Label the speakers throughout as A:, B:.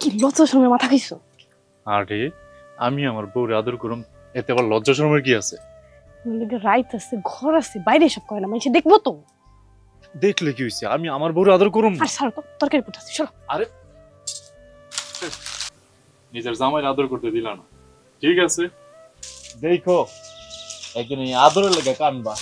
A: কি লজ্জা শরমে মাথা খাইছো?
B: আরে আমি আমার বউরে আদর করুম, এতে আবার লজ্জা শরমের কি আছে?
A: রাইত আছে, ঘর আছে, বাইরে সব করে না, মানুষে দেখবো তো।
B: দেখলে কি হয়েছে, আমি আমার বউরে আদর করুম না।
A: আর ছাড়ো তো, তরকারি পড়তেছি, চলো।
B: আরে নিজের জামাই আদর করতে দিলা না, ঠিক আছে দেখো একদিন এই আদরের লেগে কানবা।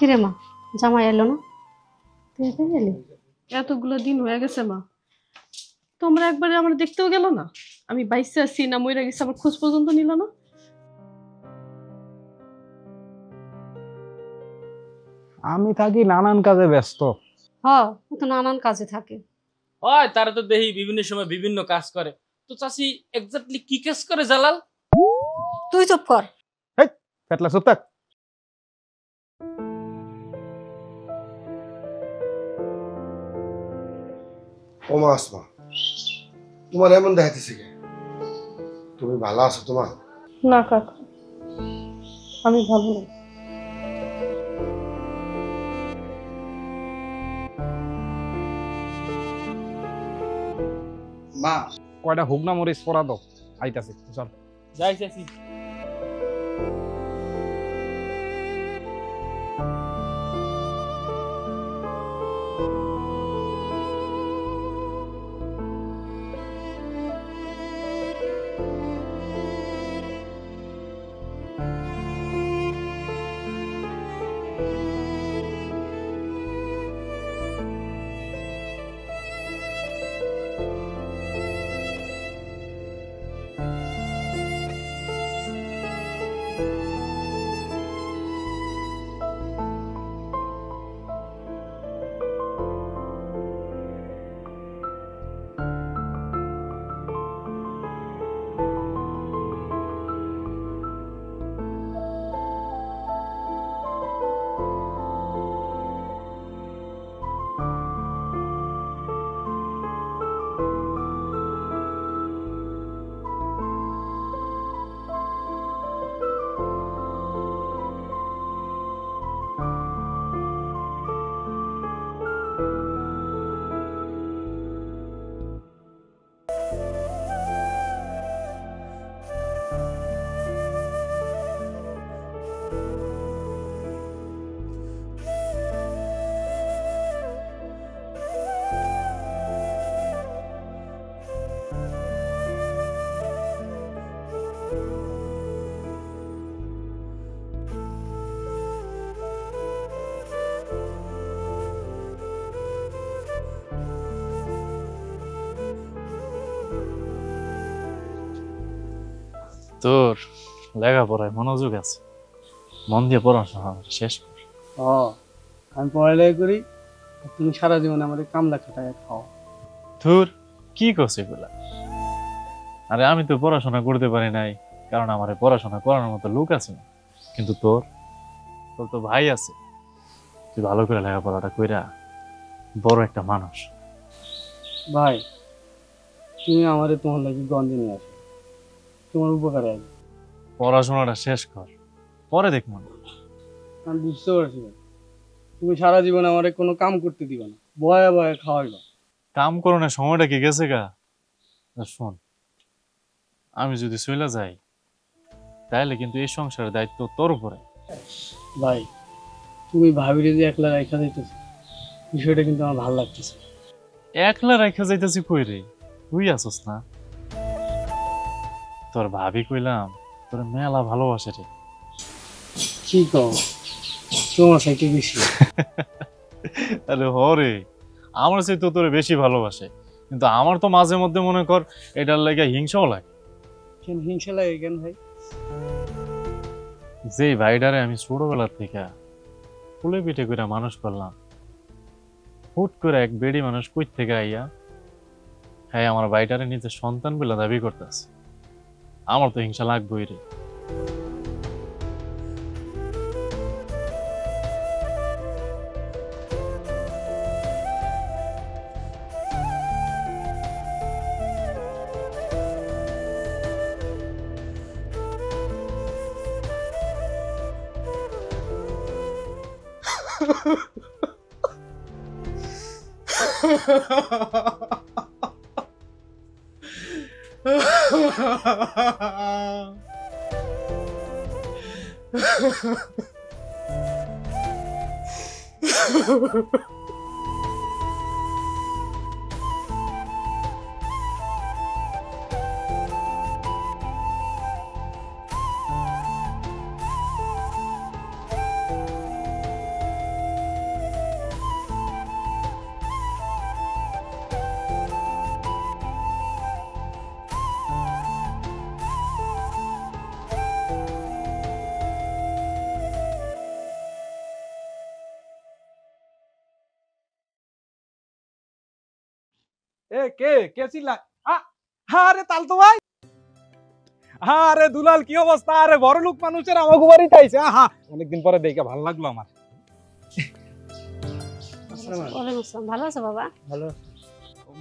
C: কিরে মা, জামাই এলো না? তুই এখানে এলি?
A: এতগুলো দিন হয়ে গেছে মা, তোমরা একবারে আমার দেখতেও গেল না। আমি বাইসে আছি না মইরা গেছি, আমার খোঁজ পর্যন্ত নিল না।
D: আমি থাকি নানান কাজে ব্যস্ত।
C: হ্যাঁ, ও তো নানান কাজে থাকে।
E: হয় তারা তো দেখি বিভিন্ন সময় বিভিন্ন কাজ করে। তো চাচি এক্স্যাক্টলি কি কাজ করে জালাল?
C: তুই চুপ কর।
D: পেটলা চুপ থাক।
F: ওমা আসমা, তোমার এমন দেখাইতেছে কে? তুমি ভালো আছো? তোমার
A: না কাকা, আমি ভালো না।
D: মা কয়টা হুগনা মরিচ পরা দাও, আইতাছে চল।
E: যাই চাচি।
B: তোর লেখাপড়ায় মনোযোগ আছে, মন দিয়ে পড়াশোনা শেষ কর।
G: আমি পড়ালেখা করি, তুমি সারা জীবন আমাদের কামলা খাটায় খাও।
B: তোর কি করছে এগুলা? আরে আমি তো পড়াশোনা করতে পারি নাই, কারণ আমার পড়াশোনা করানোর মতো লোক আছে না। কিন্তু তোর তোর তো ভাই আছে, তুই ভালো করে লেখাপড়াটা কইরা বড় একটা মানুষ।
G: ভাই, তুমি আমারে তোমার লাগি গঞ্জে নিয়ে আসো, তোমার উপকারে আসবে।
B: পড়াশোনাটা শেষ কর, পরে দেখব না।
G: আমি বুঝতে পারছি ভাই, তুমি সারা জীবন আমারে কোনো কাম করতে দিবে না, বয়ে বয়ে খাওয়াইবা।
B: কাম করণের সময়টা কি গেছে গা? আর শোন, আমি যদি চলে যাই তাহলে কিন্তু এই সংসারের দায়িত্ব তোর উপরে।
G: ভাই তুমি ভাবিরে যে একলা রাখা যাইতেছে, বিষয়টা কিন্তু আমার ভালো লাগতেছে।
B: একলা রেখে যাইতেছি কই রে? তুই আসস না? তোর ভাবি কইলাম তোর মেলা ভালোবাসে রে।
G: কি কও, তোমার সাইতে বেশি।
B: আরে হরে, আমার চাই তো তোরে বেশি ভালোবাসে, কিন্তু আমার তো মাঝে মধ্যে মনে কর এটার লাগে হিংসাও লাগে।
G: কেন হিংসা লাগে কেন ভাই?
B: যে ভাইডারে আমি ছোটবেলা থেকে ফুলে পিঠে করে মানুষ করলাম, হুট করে এক বেড়ি মানুষ কই থেকে আইয়া হ্যাঁ আমার ভাইডারে নিজের সন্তান বলে দাবি করতেছে। আমার তো হিংসা লাগবেই রে।
D: এ কে কে চিল্লা? আরে তালতো ভাই, আরে দুলাল কি অবস্থা? আরে বড় লোক মানুষের আমাকে বাড়িতে আইছে। অনেকদিন পরে দেখে ভালো লাগলো আমার।
C: ওয়ালাইকুম আসসালাম, ভালো আছো বাবা?
G: ভালো।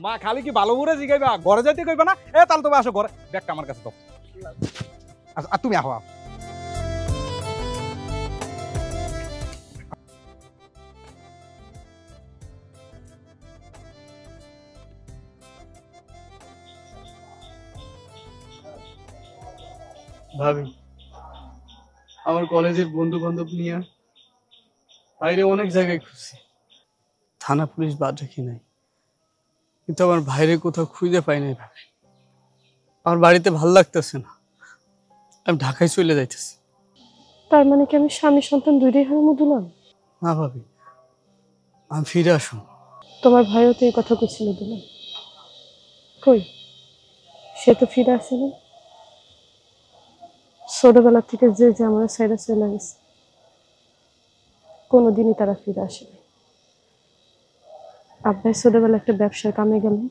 D: মা খালি কি ভালো করে জিগাইবা, ঘরে যাইতে কইবা না? এ তালতো ভাই আসো ঘরে, ব্যাগটা আমার কাছে দাও। আর তুমি আহো।
G: ভাবি, আমার কলেজের বন্ধু বান্ধব নিয়ে বাইরে অনেক জায়গায় খুঁজছি, থানা পুলিশ বাদ রাখি নাই, কিন্তু আমার ভাইরে কোথাও খুঁজে পাই নাই। ভাবি, আমার বাড়িতে ভাল লাগতেছে না, আমি ঢাকায় চলে যাইতেছি।
A: তার মানে কি আমি স্বামী সন্তান দুইটাই হারামো দুলাল?
G: না ভাবি, আমি ফিরে আসুন।
A: তোমার ভাইও তো এই কথা কইছিল দুলাল, কই সে তো ফিরে আসেনি। ছোটবেলা থেকে যে যে আমার সাইডে চলে গেছে, কোনোদিনই তারা ফিরে আসেনি। আব্বাই ছোটবেলা একটা ব্যবসার কামে গেলেন,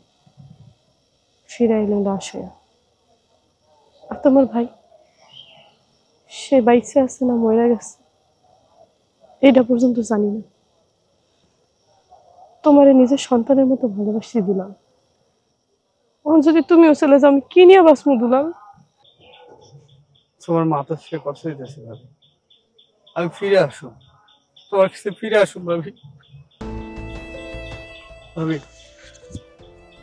A: ফিরে এলেন লাশ হইয়া। আর তোমার ভাই, সে বাইচে আছে না মরে গেছে এটা পর্যন্ত জানি না। তোমার নিজের সন্তানের মতো ভালোবাসি দুলাল। এখন যদি তুমিও চলে যাও, আমি কি নিয়ে বাঁচবো দুলাল?
G: তোমার মাথা সে কথা হইতেছে ভাবি, আমি ফিরে আসুন, তোমার কাছে ফিরে আসুন ভাবি। ভাবি,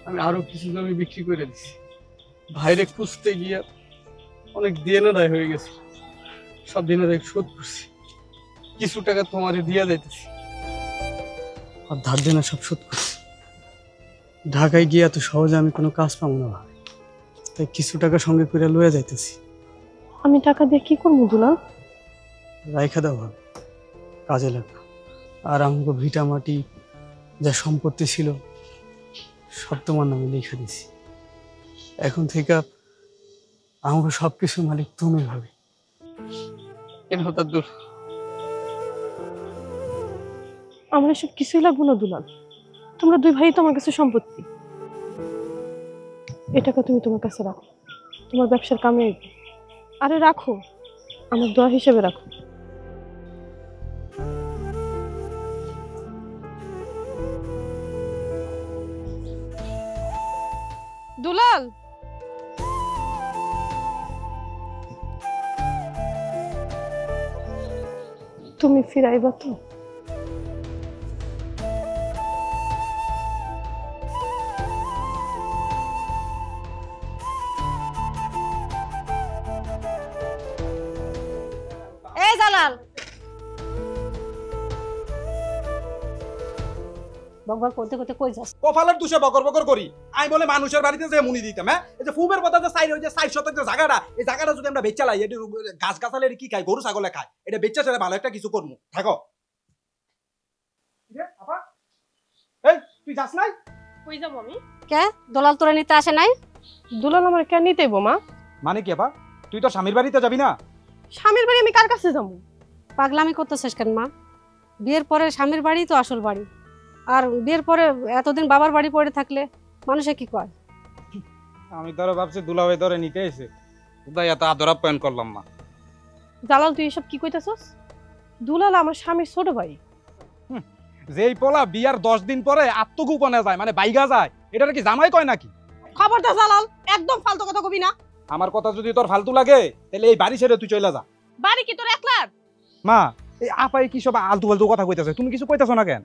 G: আমি আরো কিছু জমি বিক্রি করে দিছি, ভাইরে খুঁজতে গিয়ে অনেক দেনাদায় হয়ে গেছে, সব দেনাদায় শোধ করছি, কিছু টাকা তোমারে দিয়ে যাইতেছি, আর ধার দেনা সব শোধ করছি। ঢাকায় গিয়ে এত সহজে আমি কোনো কাজ পাবো না ভাবি, তাই কিছু টাকা সঙ্গে করে লয়ে যাইতেছি।
A: আমি টাকা দিয়ে কি করবো দুলাল?
G: রাইখা দাও ভাবি, কাজে লাগবে। আর আমাকে ভিটা মাটি যা সম্পত্তি ছিল সব তোমার নামে লিখে দিছি। এখন থেকে আমাকে সবকিছু মালিক তুমি ভাবি। কেন হঠাৎ দূর?
A: আমার এসব কিছুই লাগবো না দুলাল, তোমরা দুই ভাই তো আমার কাছে সম্পত্তি। এ টাকা তুমি তোমার কাছে রাখো, তোমার ব্যবসার কামে এগো। আরে রাখো, আমার দোয়া হিসেবে রাখো। দুলাল তুমি ফিরাইবা তো?
C: এই জালাল, বকবক করতে করতে কই যাস?
D: কপালের দুষে বকর বকর করি। আমি বলে মানুষের বাড়িতে যে মুনি দিতাম, হ্যাঁ এই যে ফুবের কথা যে সাইড ওই যে 60 শতক যে জায়গাটা, এই জায়গাটা যদি আমরা বেচা লাই, এটি গাছ গাছালে কি খায়, গরু ছাগলে খায়, এটা বেচা ছেড়ে ভালো একটা কিছু করবো। থাকো আপা, এই তুই যাস নাই?
A: কই যাব আমি?
C: কে দলাল তোরে নিতে আসে নাই?
A: দুলাল আমার কেন নিতেইব মা?
D: মানে কি আপা, তুই তো স্বামীর বাড়িতে যাবি না?
A: স্বামীর বাড়ি আমি কার কাছে যাবো?
C: পাগলামি করতেছিস কেন মা? বিয়ের পরে স্বামীর বাড়ি তো আসল বাড়ি, আর বিয়ের পরে এতদিন বাবার বাড়ি পড়ে থাকলে মানুষে কি কয়?
D: আমি ধরো ভাবছি দুলা ভাই ধরে নিতে এসে উদয় এত আদর আপ্যায়ন করলাম না।
A: জালাল তুই এসব কি কইতাছস? দুলাল আমার স্বামীর ছোট ভাই।
D: যেই পোলা বিয়ার 10 দিন পরে আত্মগোপনে যায়, মানে বাইগা যায়, এটা কি জামাই কয় নাকি?
A: খবরদার জালাল, একদম ফালতু কথা কবি না।
D: আমার কথা যদি তোর ফালতু লাগে তাহলে এই বাড়ি ছেড়ে তুই চলে যা।
A: বাড়ি কি তোর একলার?
D: মা, এই আপাই কি সব আলতু ফালতু কথা কইতাছে, তুমি কিছু কইতাছো না কেন?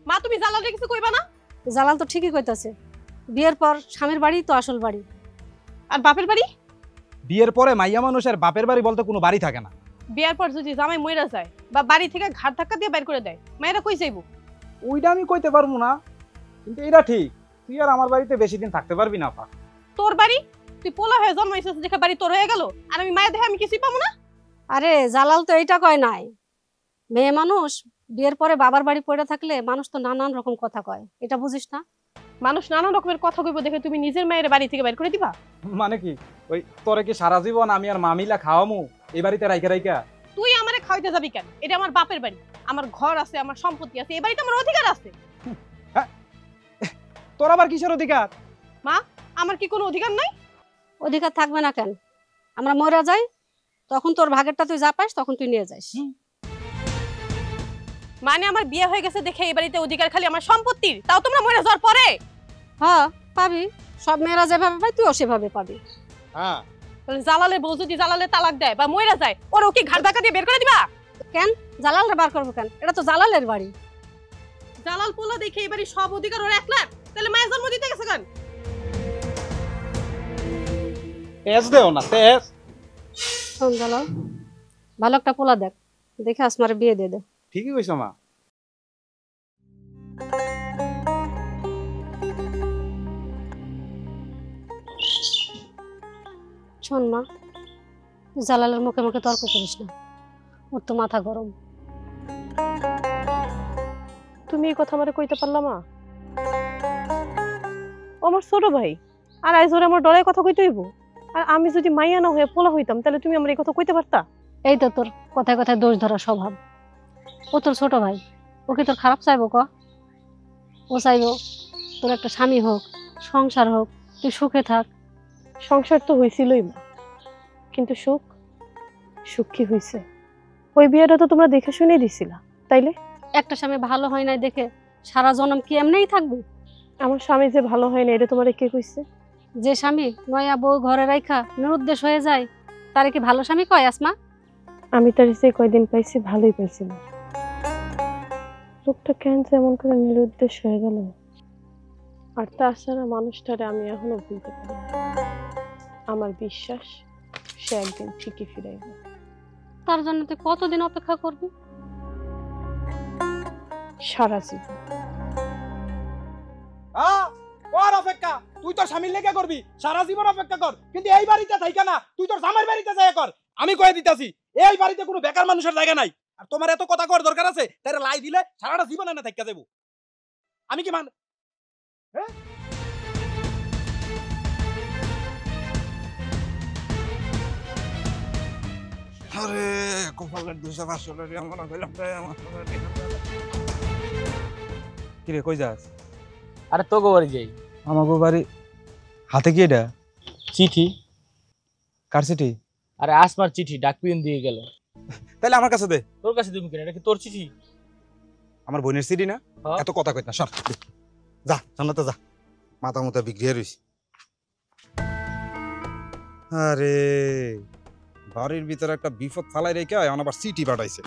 A: মা তুমি জালালকে কিছু কইবা না?
C: জালাল তো ঠিকই কইতাছে, বিয়ের পর স্বামীর বাড়ি তো আসল বাড়ি।
A: আর বাপের বাড়ি?
D: বিয়ের পরে মাইয়া মানুষের বাপের বাড়ি বলতে কোনো বাড়ি থাকে না।
A: বিয়ার পর যদি জামাই মইরা যায় বা বাড়ি থেকে ঘাট ধাক্কা দিয়ে বের করে দেয়, মায়েরা কই যাইবো?
D: ওইটা আমি কইতে পারবো না, কিন্তু এটা ঠিক, তুই আর আমার বাড়িতে বেশি দিন থাকতে পারবি না আপা।
A: তোর বাড়ি? তুই পোলা হয়ে জন্মাইছিস দেখে বাড়ি তোর হয়ে গেল, আর আমি মায়ের দেখে আমি কিছুই পাবো না?
C: আরে জালাল তো এইটা কয় নাই, মেয়ে মানুষ বিয়ের পরে বাবার বাড়ি পড়ে থাকলে মানুষ তো নানান রকম কথা কয়, এটা বুঝিস না?
A: মানুষ নানা রকমের কথা কইবো দেখে তুমি নিজের মায়ের বাড়ি থেকে বের করে দিবা?
D: মানে কি, ওই তোরে কি সারা জীবন আমি আর মামিলা খাওয়ামু এই বাড়িতে রাইখা রাইখা?
A: তুই আমারে খাওয়াইতে যাবি কেন? এটা আমার বাপের বাড়ি, আমার ঘর আছে, আমার সম্পত্তি আছে, এই বাড়িতে আমার অধিকার আছে।
D: তোর আবার কিসের অধিকার?
A: মা, আমার কি কোনো অধিকার নাই?
C: অধিকার থাকবে না কেন? আমরা মরে যাই, তখন তোর ভাগেরটা তুই যা পাস তখন তুই নিয়ে যাস।
A: মানে আমার বিয়ে হয়ে গেছে দেখে এই বাড়িতে অধিকার খালি আমার সম্পত্তির, তাও তোমরা মরে যাওয়ার পরে?
C: হ্যাঁ পাবি, সব মেয়েরা যেভাবে পায় তুইও সেভাবে পাবি।
D: হ্যাঁ,
A: তাহলে জালালের বউ যদি জালালের তালাক দেয় বা মরে যায়, ওরও কি ঘাট ধাক্কা দিয়ে বের করে দিবা?
C: কেন জালালরে বার করবো কেন? এটা তো জালালের বাড়ি।
A: জালাল পোলা দেখে এই বাড়ির সব অধিকার ওর একলার, তাহলে মায়ের জন্ম দিতে গেছে কেন?
D: তেজ দেও না, তেজ।
C: শোন জালাল, ভালো একটা পোলা দেখ, দেখে আসমারে বিয়ে দিয়ে দে।
D: ঠিকই কইছো মা।
C: শোন মা, জালালের মুখে মুখে তর্ক করিস না, ওর তো মাথা গরম।
A: তুমি এই কথা আমারে কইতে পারলা মা? ও আমার ছোট ভাই, আর আজ ওরে আমার ডরায় কথা কইতে হইব? আর আমি যদি মাইয়া না হয়ে পোলা হইতাম তাহলে তুমি আমার এই কথা কইতে পারতা?
C: এই তো তোর কথায় কথায় দোষ ধরা স্বভাব। ও তোর ছোট ভাই, ও কি তোর খারাপ চাইবো? ও চাইবো তোর একটা স্বামী হোক, সংসার হোক, তুই সুখে থাক।
A: সংসার তো হয়েছিলই মা, কিন্তু সুখ, সুখ কি হয়েছে? ওই বিয়েটা তো তোমরা দেখে শুনে দিছিলা, তাইলে?
C: একটা স্বামী ভালো হয় নাই দেখে সারা জনম কি এমনিই থাকবি?
A: আমার স্বামী যে ভালো হয় না এটা তোমার কে কইছে?
C: যে স্বামী নয়া বউ ঘরে রাইখা নিরুদ্দেশ হয়ে যায়, তারে কি ভালো স্বামী কয় আসমা?
A: আমি তার যে কয়দিন পাইছি ভালোই পাইছি না। লোকটা কেন যে এমন করে নিরুদ্দেশ হয়ে গেল, আর তাছাড়া মানুষটারে আমি এখনো ভুলতে পারি না। আমার বিশ্বাস সে একদিন ঠিকই ফিরাইব।
C: তার জন্য তুই কতদিন অপেক্ষা করবি?
A: সারা জীবন।
D: কর অপেক্ষা, তুই তোর স্বামীর লেগে করবি, সারা জীবন অপেক্ষা কর, কিন্তু এই বাড়িতে থাইকা না, তুই তোর জামাইয়ের বাড়িতে যাই কর। আমি কয়ে দিতাছি, এই বাড়িতে কোনো বেকার মানুষের জায়গা নাই। আর তোমার এত কথা কর দরকার আছে, তারে লাই দিলে সারাটা জীবন এনে থাইকা যাবো। আমি কি মান
H: আরে কপালের দুশো 500 টাকা মনে করলাম
D: কিরে কই যাস?
E: আরে তো বাড়ি যাই।
D: আমাগো বাড়ি হাতে কি এটা?
E: চিঠি।
D: কার চিঠি?
E: আরে আসমার চিঠি, ডাকপিয়ন দিয়ে গেল।
D: তাহলে আমার কাছে দে।
E: তোর কাছে তুমি কেন? এটা কি তোর চিঠি?
D: আমার বোনের চিঠি না?
E: হ্যাঁ।
F: এত কথা কইত না, সর যা জান্নাতে যা, মাথা মতো বিগড়িয়ে রইছি।
D: আরে বাড়ির ভিতরে একটা বিপদ ফালাই রেখে এখন আবার সিটি পাঠাইছে।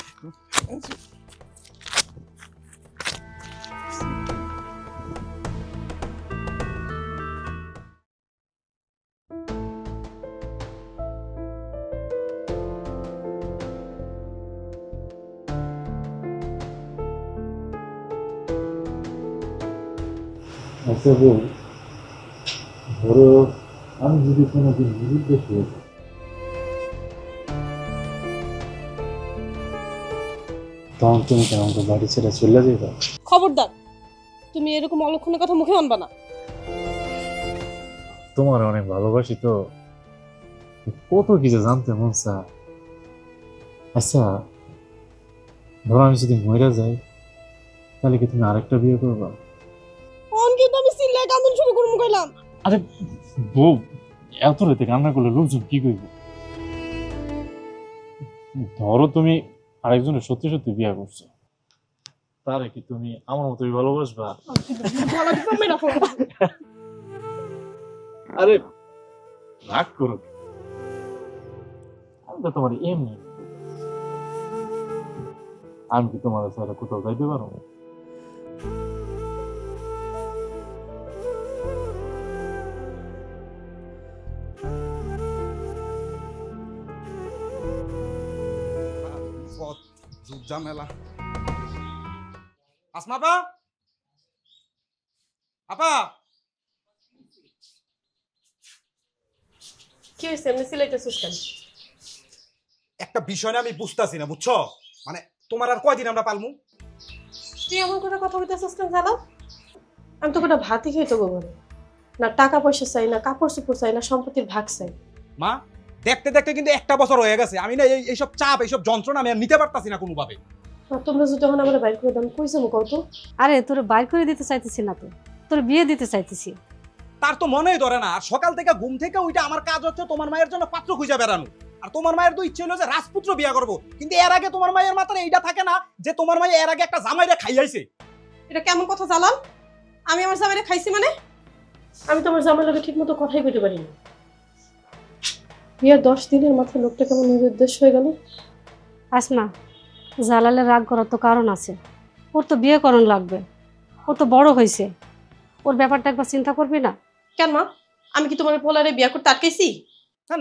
B: আচ্ছা বল, ধরো আমি যদি কোনোদিন নিরুদ্দেশ হয়ে যাই, তখন তুমি কি আমাকে বাড়ি ছেড়ে চলে যাবে?
A: খবরদার, তুমি এরকম অলক্ষণের কথা মুখে আনবা না।
B: তোমার অনেক ভালোবাসি তো, কত কিছু জানতে মন চায়। আচ্ছা ধরো আমি যদি মরে যাই, তাহলে কি তুমি আরেকটা বিয়ে করবা?
A: অন কিন্তু আমি সিল্লায় কান্দন শুরু করবো কইলাম।
B: আরে বউ, এত রাতে কান্না করলে লোকজন কি করবে? ধরো তুমি আরেকজনের সত্যি সত্যি বিয়ে করছো, তারে কি তুমি আমার মতোই ভালোবাসবা? আরে রাগ করো, আমি তো তোমার এমনি, আমি কি তোমার ছাড়া কোথাও যাইতে পারবো?
D: ঝামেলা। আসমা আপা, আপা
A: কি হয়েছে, এমনি সিলাইতেছিস কেন?
D: একটা বিষয় না আমি বুঝতাছি না, বুঝছো? মানে তোমার আর কয়দিন আমরা পালমু?
A: তুই এমন করে কথা বলতেছিস কেন জানো? আমি তো কোনো ভাতই খেয়ে তো গোবরে না, টাকা পয়সা চাই না, কাপড় চোপড় চাই না, সম্পত্তির ভাগ চাই।
D: মা দেখতে দেখতে কিন্তু একটা বছর হয়ে গেছে, আমি না এইসব চাপ এইসব যন্ত্রণা আমি আর নিতে পারতাছি না কোনোভাবে।
A: আর তোমরা যদি এখন আমার বাইর করে দাম কইছে মু কত?
C: আরে তোর বাইর করে দিতে চাইতেছি না তো, তোর বিয়ে দিতে চাইতেছি।
D: তার তো মনেই ধরে না, আর সকাল থেকে ঘুম থেকে ওইটা আমার কাজ হচ্ছে তোমার মায়ের জন্য পাত্র খুঁজে বেড়ানো। আর তোমার মায়ের তো ইচ্ছে হলো যে রাজপুত্র বিয়ে করবো, কিন্তু এর আগে তোমার মায়ের মাথায় এইটা থাকে না যে তোমার মায়ের এর আগে একটা জামাইরে খাইয়াইছে।
A: এটা কেমন কথা জালাল? আমি আমার জামাইরে খাইছি মানে? আমি তোমার জামাইর লগে ঠিক মতো কথাই কইতে পারি না। বিয়ের 10 দিনের মাথায় লোকটা কেমন নিরুদ্দেশ হয়ে গেল।
C: আসমা, জালালের রাগ করার তো কারণ আছে, ওর তো বিয়ে করণ লাগবে, ও তো বড় হয়েছে, ওর ব্যাপারটা একবার চিন্তা করবি না?
A: কেন মা, আমি কি তোমার পোলারে বিয়ে করতে আটকাইছি?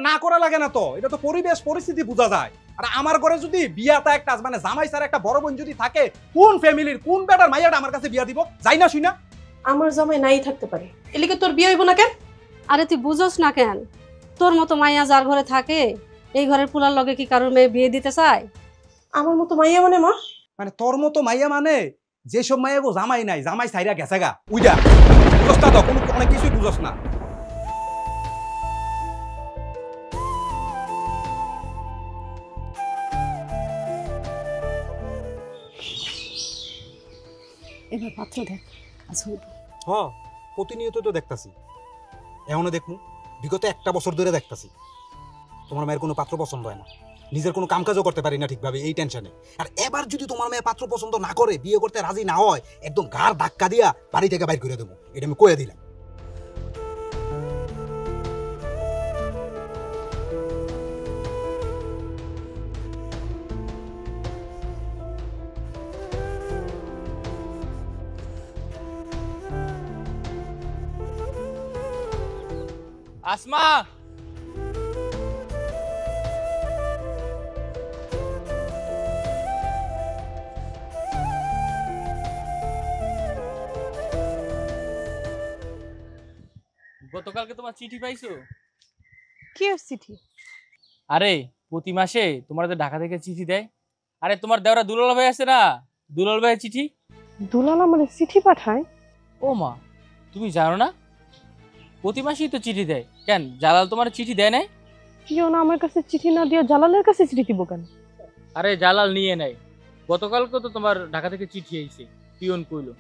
D: না করা লাগে না তো, এটা তো পরিবেশ পরিস্থিতি বোঝা যায়। আর আমার ঘরে যদি বিয়াটা একটা মানে জামাই স্যার একটা বড় বোন যদি থাকে, কোন ফ্যামিলির কোন বেটার মাইয়াটা আমার কাছে বিয়া দিব? যাই না শুই না।
A: আমার জামাই নাই থাকতে পারে, এলিকে তোর বিয়ে হইব না কেন?
C: আরে তুই বুঝোস না কেন? তোর মতো মাইয়া যার ঘরে থাকে, এই ঘরের পুলার লগে কি কারোর মেয়ে বিয়ে দিতে চায়?
A: আমার মতো মাইয়া মানে মা?
D: মানে তোর মতো মাইয়া মানে যেসব মাইয়া গো জামাই নাই, জামাই সাইরা গেছে গা উইডা বুঝস না তো, কোনো অনেক কিছুই বুঝস না।
C: এবার পাত্র দেখ। আচ্ছা
D: হ, প্রতিনিয়ত তো দেখতাছি, এখনো দেখমু, বিগত একটা বছর ধরে দেখতাছি তোমার মায়ের কোনো পাত্র পছন্দ হয় না, নিজের কোনো কামকাজও করতে পারি না ঠিকভাবে, এই টেনশনে। আর এবার যদি তোমার মেয়ে পাত্র পছন্দ না করে, বিয়ে করতে রাজি না হয়, একদম ঘাড় ধাক্কা দিয়া বাড়ি থেকে বাইর করে দেবো, এটা আমি কয়ে দিলাম।
E: আসমা, গতকালকে তোমার চিঠি পাইছো?
A: কি আর চিঠি?
E: আরে প্রতি মাসে তোমার যে ঢাকা থেকে চিঠি দেয়, আরে তোমার দেওরা দুলাল ভাই আছে না, দুলাল ভাইয়ের চিঠি।
A: দুলাল আমারে চিঠি পাঠায়?
E: ও মা, তুমি জানো না? প্রতি মাসেই তো চিঠি দেয়। কেন জালাল তোমার চিঠি দেয় নাই?
A: কেউ না আমার কাছে চিঠি না দিয়ে জালালের কাছে চিঠি দিব কেন?
E: আরে জালাল নিয়ে নেয়, গতকালকে তো তোমার ঢাকা থেকে চিঠি আইছে, পিয়ন কইলো।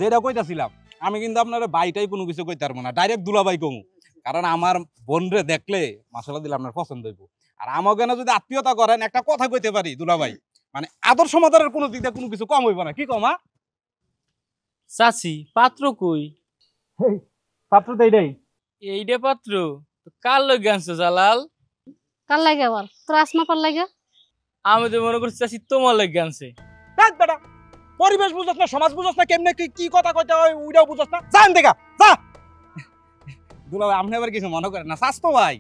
D: যেটা কইতাছিলাম, আমি কিন্তু আপনার বাইটাই কোনো কিছু কইতে পারবো না, ডাইরেক্ট দুলাভাই কমু, কারণ আমার বোনরে দেখলে মাসাল্লাহ দিলে আপনার পছন্দ হইব। আর আমাকে না যদি আত্মীয়তা করেন একটা কথা কইতে পারি দুলাভাই, মানে আদর্শ মাদারের কোনো দিক দিয়ে কোনো কিছু কম হইব না। কি কম?
E: চাচি পাত্র কই?
D: পাত্র তো এইটাই।
E: এইটা পাত্র তো কার লগে আনছো জালাল?
C: কার লাগে আবার? তোর আসমা পার লাগে?
E: আমি তো মনে করছি চাচি তোমার লগে আনছে।
D: দেখ বেটা, পরিবেশ বুঝছ না, সমাজ বুঝছ না, কেমনে কি কথা কইতে হয় ওইটাও বুঝছ না। যান দেখা যা। দুলাভাই আপনি আবার কিছু মনে করেন না, স্বাস্থ্য ভাই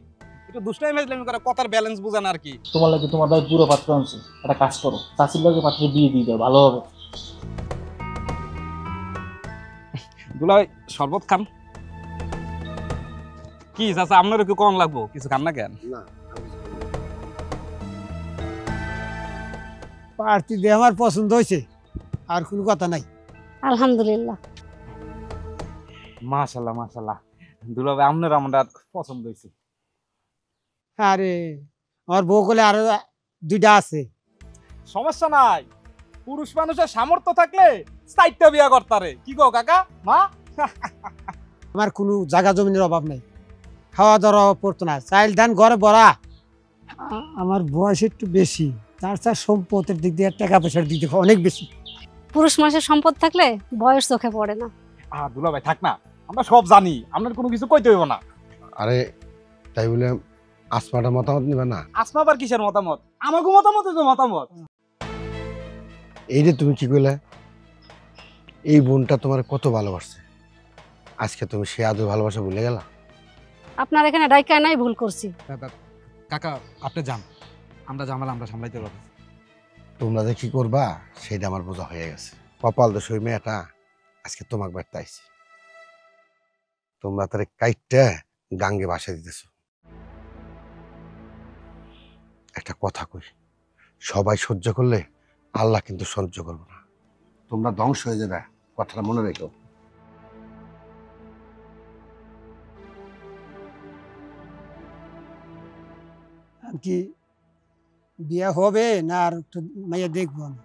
D: একটু দুষ্টাই মেজলামি করে, কথার ব্যালেন্স বুঝান আর কি।
E: তোমার লাগে তোমার ভাই পুরো পাত্র আনছে, একটা কাজ করো চাচির লগে পাত্রের বিয়ে দিয়ে দাও, ভালো হবে।
D: দুলাভাই শরবত খান। কি চাচা আপনার একটু কম লাগবো, কিছু খান না কেন?
F: না
I: পার্টি দিয়ে আমার পছন্দ হয়েছে, আর কোনো কথা নাই।
C: আলহামদুলিল্লাহ।
D: মাশাল্লাহ মাশাল্লাহ, দুলাভাই আপনার আমরা পছন্দ হয়েছে।
I: আরে আমার বউ কোলে আরো 2টা আছে।
D: সমস্যা নাই, পুরুষ মানুষের সামর্থ্য থাকলে 4টা বিয়া করতারে। কি গো কাকা মা?
I: আমার কোনো জায়গা জমিনের অভাব নাই, খাওয়া দাওয়ার অভাব পড়তো না, চাইল ধান ঘরে ভরা। আমার বয়স একটু বেশি, তার সম্পদের দিক দিয়ে টাকা পয়সার দিক দিয়ে অনেক বেশি।
C: পুরুষ মানুষের সম্পদ থাকলে বয়স চোখে পড়ে না।
D: দুলাভাই থাক না, আমরা সব জানি, আপনার কোনো কিছু কইতে হইব না।
F: আরে তাই বলে আসমাটা মতামত নিবে না?
D: আসমা আবার কিসের মতামত? আমাকে মতামত তো মতামত।
F: এই যে তুমি কি কইলে, এই বোনটা তোমার কত ভালোবাসছে, আজকে তুমি সে আদৌ ভালোবাসা ভুলে গেলা?
C: আপনার এখানে ডাইকা নাই, ভুল করছি।
D: কাকা আপনি যান, আমরা ঝামেলা আমরা সামলাইতে পারবো।
F: তোমরা যে কি করবা সেটা আমার বোঝা হয়ে গেছে। কপাল দোষ ওই মেয়েটা আজকে তোমাকে বাড়তে আইছে, তোমরা তার কাইটটা গাঙ্গে বাসা দিতেছ। একটা কথা কই, সবাই সহ্য করলে আল্লাহ কিন্তু সহ্য করবো না, তোমরা ধ্বংস হয়ে যাবে, কথাটা মনে রেখো।
I: কি বিয়ে হবে না আর একটু মাইয়া দেখবো আমি?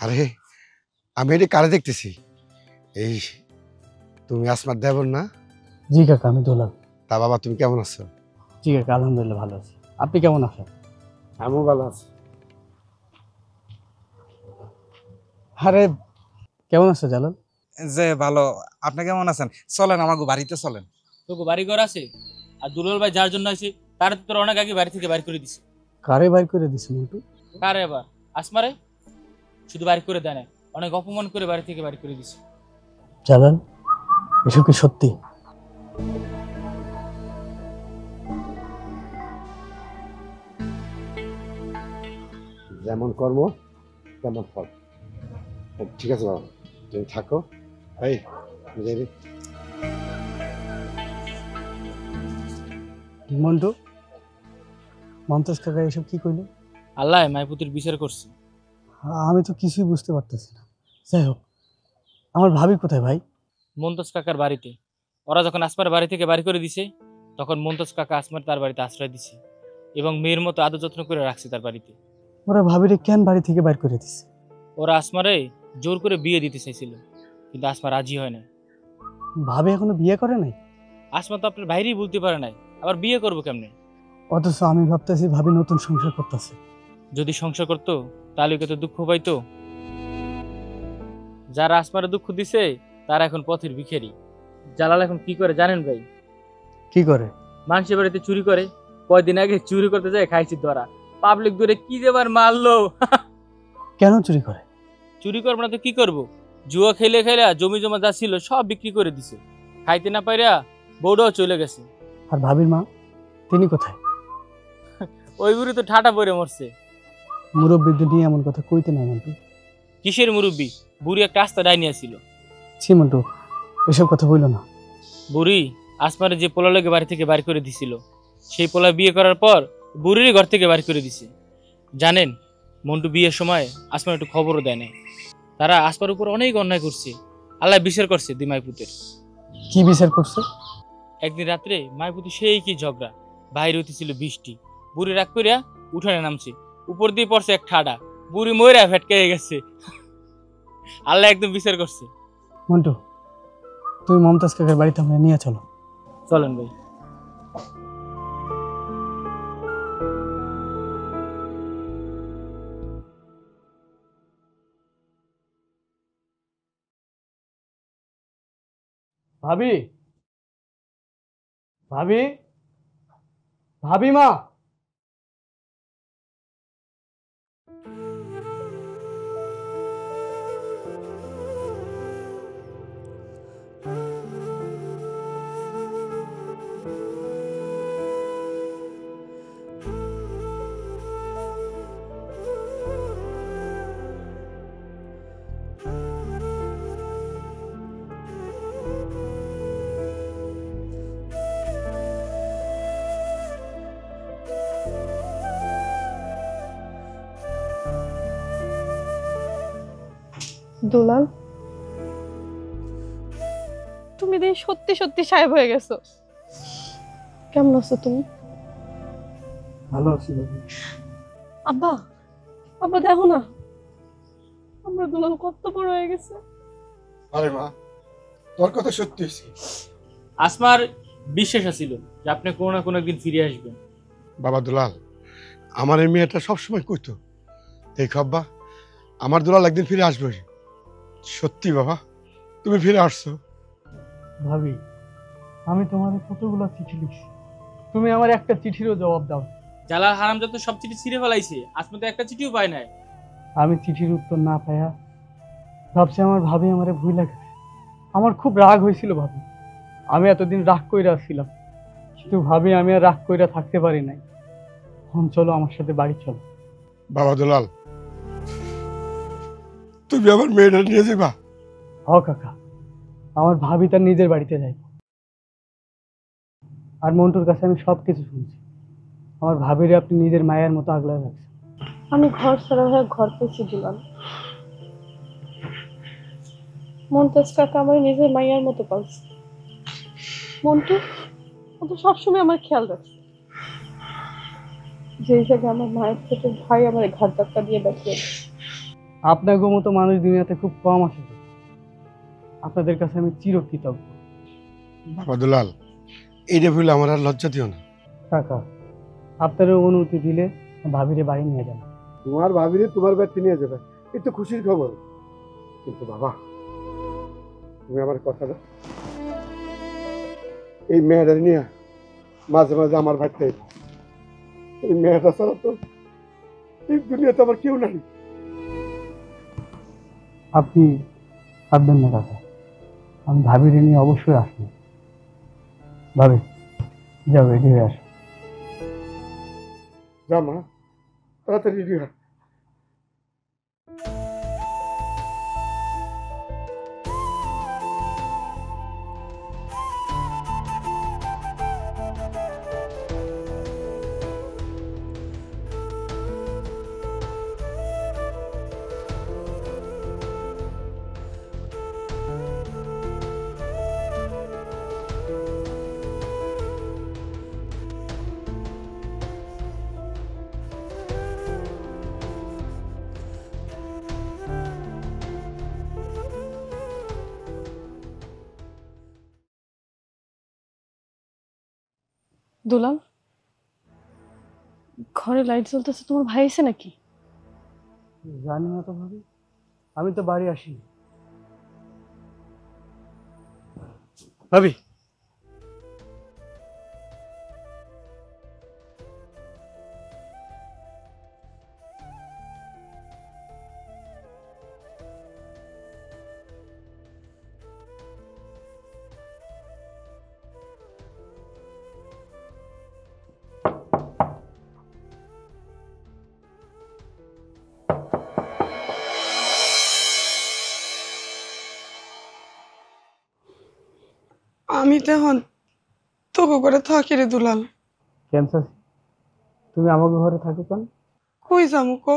F: আরে আমি এটি কারে দেখতেছি? এই তুমি আসমার দেবর না?
G: জি কাকা, আমি দুলাল।
F: তা বাবা তুমি কেমন আছো?
G: জি কাকা, আলহামদুলিল্লাহ ভালো আছি। আপনি কেমন আছেন?
F: আমিও ভালো আছি।
G: আরে কেমন আছো জালাল?
D: যে ভালো, আপনি কেমন আছেন? চলেন আমাকে বাড়িতে চলেন।
E: তোকে বাড়ি ঘর আছে, আর দুলাল ভাই যার জন্য আছে তার তো তোর অনেক আগে বাড়ি থেকে বাইর করে দিছে।
G: কারে বাইর করে দিছি মন্টু?
E: কারে আবার? আসমারে শুধু বাড়ি করে দেয় না, অনেক অপমান করে বাড়ি থেকে বাড়ি করে দিছে।
G: জালাল, এসব কি সত্যি?
F: যেমন কর্ম তেমন ফল। ঠিক আছে বাবা, তুমি থাকো। এই যাই রে।
G: মন্টু, মন্তজ কাকা এসব কি কইলো?
E: আল্লাহ মাইপুতির বিচার করছে।
G: আমি তো কিছুই বুঝতে পারতেছি না। যাই হোক, আমার ভাবি কোথায় ভাই?
E: মন্তজ কাকার বাড়িতে। ওরা যখন আসমার বাড়ি থেকে বাড়ি করে দিছে তখন মন্তজ কাকা আসমার তার বাড়িতে আশ্রয় দিছে এবং মেয়ের মতো আদর যত্ন করে রাখছে তার বাড়িতে।
G: ওরা ভাবিরে কেন বাড়ি থেকে বাইর করে দিছে?
E: ওরা আসমারে জোর করে বিয়ে দিতে চাইছিল, কিন্তু আসমা রাজি হয় না।
G: ভাবি এখনো বিয়ে করে নাই?
E: আসমা তো আপনার বাইরেই বলতে পারে নাই, আবার বিয়ে করবো কেমনে?
G: অথচ আমি ভাবতেছি ভাবি নতুন সংসার করতেছে।
E: যদি সংসার করতো তাহলে কত দুঃখ পাইতো। যারা আসমারে দুঃখ দিছে তারা এখন পথের ভিখারি। জালাল এখন কি করে জানেন ভাই?
G: কি করে?
E: মানুষের বাড়িতে চুরি করে। কয়দিন আগে চুরি করতে যায় খাইছি ধরা, পাবলিক দূরে কি যেবার মারলো।
G: কেন চুরি করে?
E: চুরি করবো না তো কি করবো? জুয়া খেলে খেলে জমি জমা যা ছিল সব বিক্রি করে দিছে। খাইতে না পাইরা বউটাও চলে গেছে।
G: আর ভাবির মা তিনি কোথায়?
E: ওই বুড়ি তো ঠাটা পড়ে মরছে।
G: মুরব্বীদের নিয়ে এমন কথা কইতে নাই মন্টু।
E: কিসের মুরব্বী? বুড়ি একটা আস্তা ডাইনি ছিল।
G: ছি মন্টু, এসব কথা বইল না।
E: বুড়ি আসমারে যে পোলা লোকে বাড়ি থেকে বাড়ি করে দিছিল, সেই পোলা বিয়ে করার পর বুড়িরই ঘর থেকে বাড়ি করে দিছে। জানেন, মন্টু বিয়ের সময় আসমার একটু খবরও দেয় নাই। তারা আসমার উপর অনেক অন্যায় করছে। আল্লাহ বিচার করছে দুই মাইপুতের।
G: কি বিচার করছে?
E: একদিন রাত্রে মাইপুতি সেই কি ঝগড়া, বাইরে হইতেছিল বৃষ্টি। বুড়ি রাগ করিয়া উঠানে নামছে, উপর দিয়ে পড়ছে এক ঠাডা, বুড়ি ময়রা ফেটকে গেছে। আল্লাহ একদম বিচার করছে।
G: মন্টু, তুই মমতাজ কাকার বাড়িতে আমরা নিয়ে চলো।
E: চলেন ভাই।
G: ভাবি, ভাবি, ভাবি মা।
A: দুলাল, তুমি দিন সত্যি সত্যি সাহেব হয়ে গেছো। কেমন আছো তুমি?
G: ভালো আছি ভাবি।
A: আব্বা, আব্বা দেখো না, আমরা দুলাল কত বড় হয়ে গেছে।
F: আরে মা, তোর কথা সত্যি হয়েছে।
E: আসমার বিশ্বাস ছিল যে আপনি কোনো না কোনো একদিন ফিরে আসবেন।
F: বাবা দুলাল, আমার এই মেয়েটা সবসময় কইতো, দেখ আব্বা, আমার দুলাল একদিন ফিরে আসবে। সত্যি বাবা, তুমি ফিরে আসছো।
G: ভাবি, আমি তোমার কতগুলো চিঠি লিখছি, তুমি আমার একটা চিঠিরও জবাব দাও।
E: জালাল হারাম যত সব চিঠি ছিঁড়ে ফেলাইছে, আসমা তো একটা চিঠিও পায় নাই।
G: আমি চিঠির উত্তর না পাইয়া ভাবছি আমার ভাবি আমারে ভুল লাগে। আমার খুব রাগ হয়েছিল ভাবি, আমি এতদিন রাগ কইরা ছিলাম, কিন্তু ভাবি আমি আর রাগ কইরা থাকতে পারি নাই। এখন চলো আমার সাথে বাড়ি চলো।
F: বাবা দুলাল, তুমি আমার মেয়েটা নিয়ে যাবা?
G: হ কাকা, আমার ভাবি তার নিজের বাড়িতে যাই। আর মন্টুর কাছে আমি সব কিছু শুনছি। আমার ভাবিরে আপনি নিজের মায়ের মতো আগলে রাখছেন।
A: আমি ঘর ছাড়া হয়ে ঘর পেয়েছি দুলাল। মমতাজ কাকা আমার নিজের মাইয়ার মতো পালছে। মন্টু, ও তো সবসময় আমার খেয়াল রাখছে। যেই জায়গায় আমার মায়ের পেটের ভাই আমার ঘাট ধাক্কা দিয়ে বেঁচে।
G: আপনার মতো মানুষ দুনিয়াতে খুব কম আছে। আপনাদের কাছে আমি চিরকৃতজ্ঞ।
F: বাবা দুলাল, এইটা ভুলে আমার আর লজ্জা দিও না।
G: কাকা, আপনারও অনুমতি দিলে ভাবিরে বাড়ি নিয়ে যান।
F: তোমার ভাবিরে তোমার বাড়িতে নিয়ে যাবে, এই তো খুশির খবর। কিন্তু বাবা, তুমি আমার কথা দাও, এই মেয়েটা নিয়ে মাঝে মাঝে আমার বাড়িতে এসো। এই মেয়েটা ছাড়া তো এই দুনিয়াতে আমার কেউ নাই।
G: আপনি ভাববেন না কাকা, আমি ভাবিরে নিয়ে অবশ্যই আসবো। ভাবি, যাও রেডি হয়ে আসো।
F: যা মা, তাড়াতাড়ি রেডি হয়।
A: দুলাল, ঘরে লাইট জ্বলতেছে, তোমার ভাই এসে নাকি?
G: জানি না তো ভাবি, আমি তো বাড়ি আসিনি। ভাবি,
J: আমি তো এখন তোকে করে থাকি রে দুলাল।
G: ক্যান্সার, তুমি আমাকে ঘরে থাকো কেন?
J: কই যামু কো?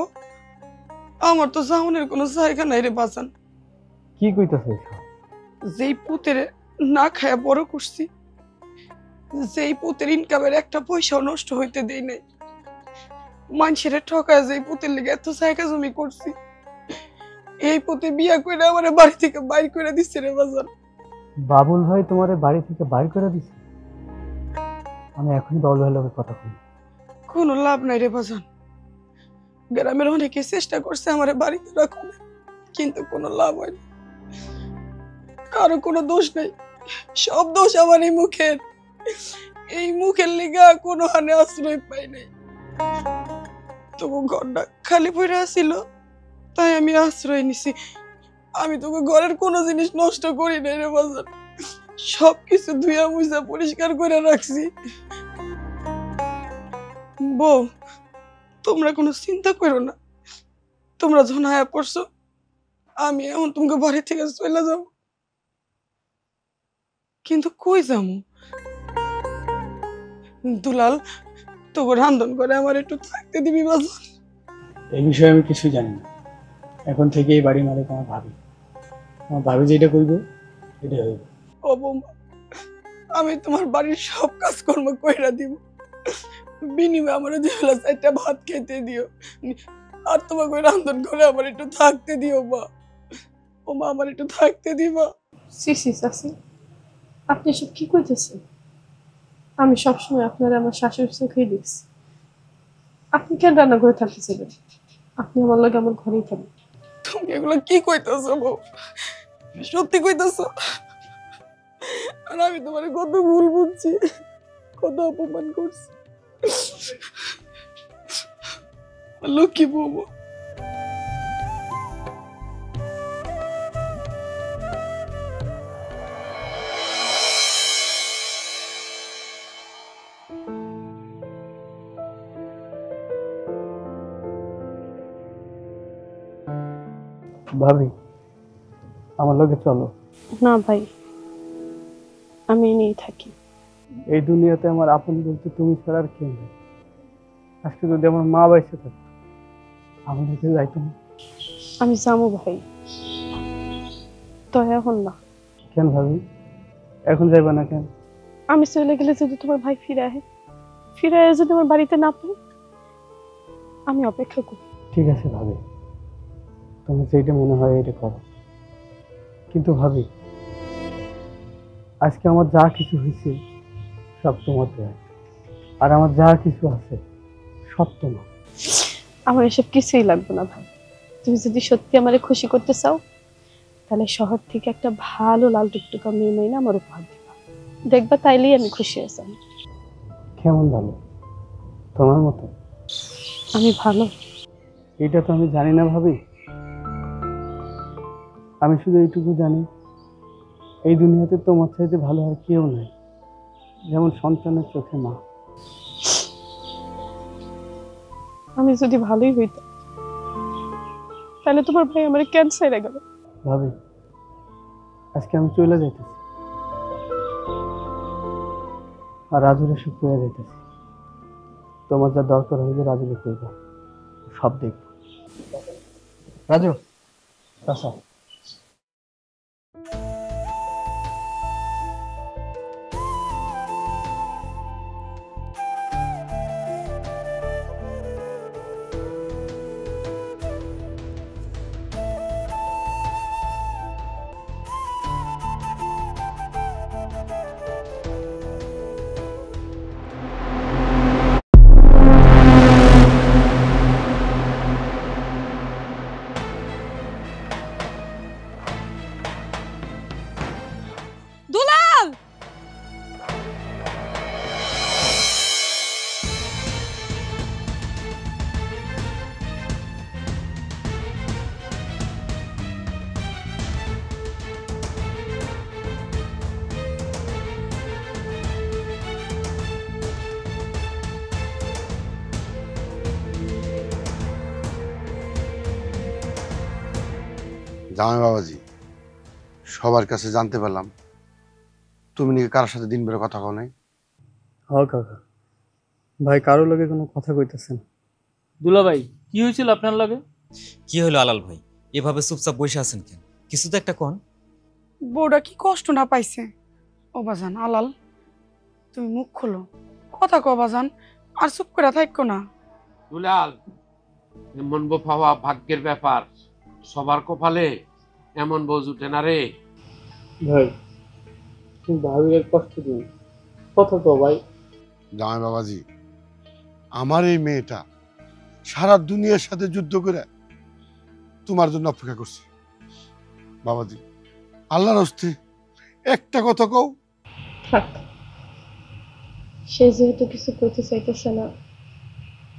J: আমার তো যাওনের কোনো জায়গা নাই রে বাজান।
G: কি কইতাছো?
J: যেই পুতের না খায়া বড় করছি, যেই পুতের ইনকামের একটা পয়সাও নষ্ট হইতে দেই নাই, মানুষের ঠকায় যেই পুতের লেগে এত জায়গা জমি করছি, এই পুতে বিয়া করে আমার বাড়ি থেকে বাইর করে দিচ্ছে রে বাজান।
G: বাবুল ভাই তোমারে বাড়ি থেকে বাইর করে দিছে? আমি এখনই বাবুল ভাইয়ের লগে কথা কই।
J: কোনো লাভ নাই রে বাজান। গ্রামের অনেকে চেষ্টা করছে আমার বাড়িতে রাখো, কিন্তু কোনো লাভ হয়নি। কারো কোনো দোষ নেই, সব দোষ আমার এই মুখের। এই মুখের লিগা কোনো হানে আশ্রয় পাই নাই। তবু ঘরটা খালি পড়ে আসিল, তাই আমি আশ্রয় নিছি। আমি তোকে ঘরের কোনো জিনিস নষ্ট করি নাই রে বাজার, সবকিছু ধুয়া মুছা পরিষ্কার করে রাখছি। বউ, তোমরা কোনো চিন্তা করো না। তোমরা যখন আয়া পড়ছো, আমি এখন তোমাকে বাড়ি থেকে চলে যাব। কিন্তু কই যাবো? দুলাল, তোকে রান্ধন করে আমার একটু থাকতে দিবি বাজার?
G: এই বিষয়ে আমি কিছুই জানি না। এখন থেকে এই বাড়ির মালিক আমার ভাবি। আমার ভাবি যেটা করবো এটাই হইব।
J: ও বৌমা, আমি তোমার বাড়ির সব কাজকর্ম কইরা দিব, বিনিময়ে আমার দুই বেলা 4টা ভাত খেতে দিও, আর তোমাকে রান্ধন করে আমার একটু থাকতে দিও মা। ও মা, আমার একটু থাকতে দিবা।
A: সিসি চাচি, আপনি সব কি করতেছেন? আমি সবসময় আপনারা আমার শাশুড়ির চোখেই দেখছি। আপনি কেন রান্না করে থাকতেছিলেন? আপনি আমার লগে আমার ঘরেই থাকবেন।
J: তুমি এগুলো কি কইতেছো বউ? সত্যি কইতেছো? আর আমি তোমার কত ভুল বুঝছি, কত অপমান করছি। লক্ষ্মী বউ।
G: ভাবি, আমার লগে চলো।
A: না ভাই, আমি এনেই থাকি।
G: এই দুনিয়াতে আমার আপন বলতে তুমি ছাড়া আর কেউ নেই। আজকে যদি আমার মা বাইসে থাকতো, আমি লোকে যাইতো না।
A: আমি যাবো ভাই, তো এখন না।
G: কেন ভাবি, এখন যাইবা না কেন?
A: আমি চলে গেলে যদি তোমার ভাই ফিরে আসে, যদি আমার বাড়িতে না পাই, আমি অপেক্ষা করি।
G: ঠিক আছে ভাবি, তোমার যেটা মনে হয় এটা করো। কিন্তু ভাবি, আজকে আমার যা কিছু হয়েছে সব তোমার দেয়া, আর আমার যা কিছু আছে সব তোমার।
A: আমার এসব কিছুই লাগবে না ভাই। তুমি যদি সত্যি আমারে খুশি করতে চাও, তাহলে শহর থেকে একটা ভালো লাল টুকটুকা মেয়ে মেয়ে আমার উপহার দিবা। দেখবা, তাইলেই আমি খুশি আছি।
G: কেমন ভালো? তোমার মতো?
A: আমি ভালো?
G: এটা তো আমি জানি না ভাবি। আমি শুধু এইটুকু জানি, এই দুনিয়াতে তোমার চাইতে ভালো আর কেউ নাই, যেমন সন্তানের চোখে মা।
A: আমি যদি ভালোই হইতাম, তাহলে তোমার ভাই আমার ক্যান্সার গেল।
G: ভাবি, আজকে আমি চলে যাইতেছি, আর রাজুরে সব কয়ে যাইতেছি। তোমার যা দরকার হইবে রাজুরে কইবা, সব দেখব। রাজু, আচ্ছা।
J: দুলাল,
F: জামাই বাবাজি, সবার কাছে জানতে পারলাম তুমি নাকি কারোর সাথে দিন বেড়ে কথা কও নাই?
G: হ কাকা, ভাই কারোর লগে কোনো কথা কইতেছেন?
E: দুলা ভাই, কি হয়েছিল আপনার লগে?
K: কি হলো আলাল ভাই, এভাবে চুপচাপ বসে আছেন কেন? কিছু তো একটা কোন।
J: বউটা কি কষ্ট না পাইছে? ও বাজান আলাল, তুমি মুখ খোলো, কথা কও বাজান, আর চুপ করে থাকো না।
L: দুলাল, এমন বউ পাওয়া ভাগ্যের ব্যাপার, সবার কপালে এমন বউ জুটে না রে।
G: ভাই তুমি ভাবির কষ্ট দিন, কথা কও ভাই।
F: জামাই বাবাজি, আমার এই মেয়েটা সারা দুনিয়ার সাথে যুদ্ধ করে তোমার জন্য অপেক্ষা করছে। বাবাজি, আল্লাহর হস্তে একটা কথা কও।
A: থাক, সে যেহেতু কিছু করতে চাইতেছে না,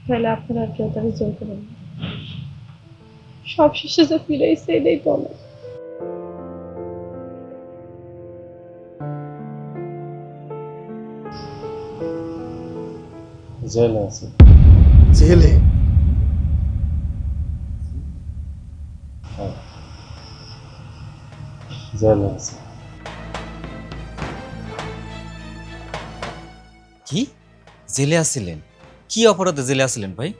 A: তাহলে আপনারা কেউ তারা জোর করেন না। সব শেষে যে ফিরেছে এটাই তো অনেক।
B: জেলে আছে।
I: জেলে?
B: জেলে আছে।
K: কি জেলে আছিলেন? কি অপরাধে জেলে আছিলেন ভাই?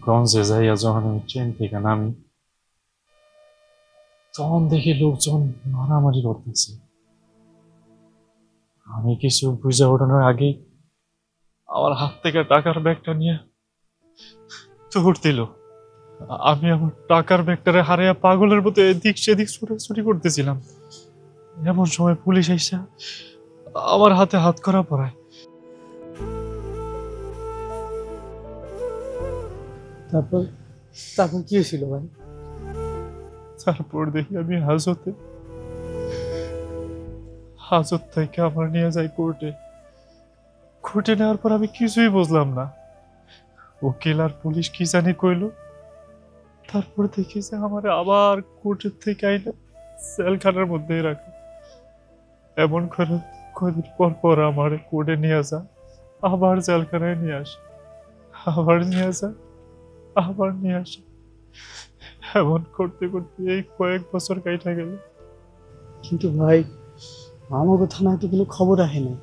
B: গঞ্জে যাইয়া যখন আমি ট্রেন থেকে নামি, তখন দেখি লোকজন মারামারি করতেছে। আমি কিছু বুঝে ওঠানোর আগেই আমার হাত থেকে টাকার ব্যাগটা নিয়ে দৌড় দিল। আমি আমার টাকার ব্যাগটারে হারিয়ে পাগলের মতো এদিক সেদিক ছুটাছুটি করতেছিলাম। এমন সময় পুলিশ আইসা আমার হাতে হাত করা পড়ায়।
G: তারপর তারপর কি হয়েছিল ভাই?
B: তারপর দেখি আমি হাজত থেকে আমার নিয়ে যাই কোর্টে। কোর্টে নেওয়ার পর আমি কিছুই বুঝলাম না। উকিল আর পুলিশ কি জানি কইলো। তারপর দেখি যে আমার আবার কোর্টের থেকে আইনা সেলখানার মধ্যে রাখা। এমন করে কদিন পর পর আমার কোর্টে নিয়ে যা, আবার জেলখানায় নিয়ে আসে, আবার নিয়ে যা, আবার নিয়ে আসে। এমন করতে করতে এই কয়েক বছর কাইটা গেল।
G: কিন্তু ভাই, আমাকে থানায় তো কোনো খবর আসে না।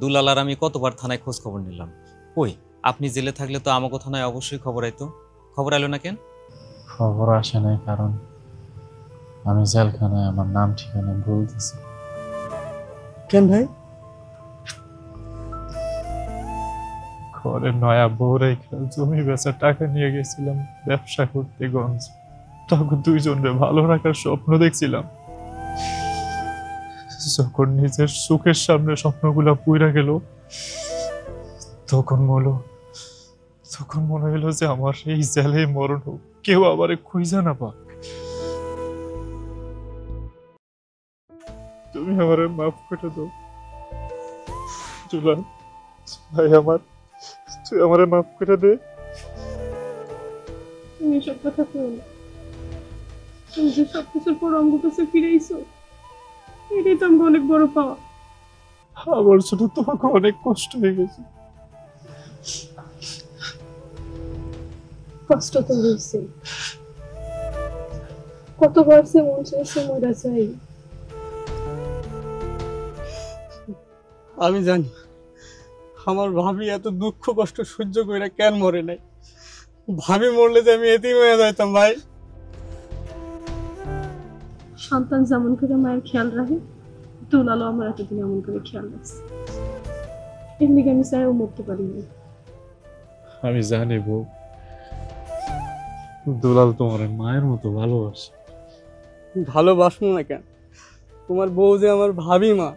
K: দুলাল আর আমি কতবার থানায় খোঁজ খবর নিলাম, কই আপনি জেলে থাকলে তো আমাকে থানায় অবশ্যই খবর আইতো। খবর আইলো না কেন?
B: খবর আসে নাই কারণ আমি জেলখানায় আমার নাম ঠিকানা বলতেছি।
G: কেন ভাই?
B: ঘরে নয়া বউ রেখে জমি বেচা টাকা নিয়ে গেছিলাম ব্যবসা করতে গঞ্জ। তখন দুইজনে ভালো রাখার স্বপ্ন দেখছিলাম। যখন নিজের চোখের সামনে স্বপ্নগুলা পুইরা গেল, তখন মনে হইলো যে আমার এই জেলে মরণ হোক, কেউ আবার খুঁজা না পাক। তুমি আমারে মাফ করে দাও দুলাল ভাই, তুই আমারে মাফ করে দে।
A: তুমি এসব কথা কেউ না। তুমি যে সবকিছুর পর আমার কাছে ফিরে এসো, এটাই তো আমাকে অনেক বড় পাওয়া।
B: আমার জন্য তোমাকে অনেক কষ্ট হয়ে গেছে।
A: কষ্ট তো হয়েছে, কতবার সে মন চাইছে মরা চাই।
G: আমি জানি আমার ভাবি এত দুঃখ কষ্ট সহ্য করে কেন মরে নাই। ভাবি মরলে যে আমি এতেই হয়ে যাইতাম ভাই।
A: সন্তান যেমন করে মায়ের খেয়াল রাখে, দুলালও আমার এতদিন এমন করে খেয়াল রাখছে। এর লিগে আমি চাইও মরতে পারিনি।
B: আমি জানি বউ, দুলাল তোমার মায়ের মতো ভালোবাসে।
G: ভালোবাসবো না কেন? তোমার বউ যে আমার ভাবি মা।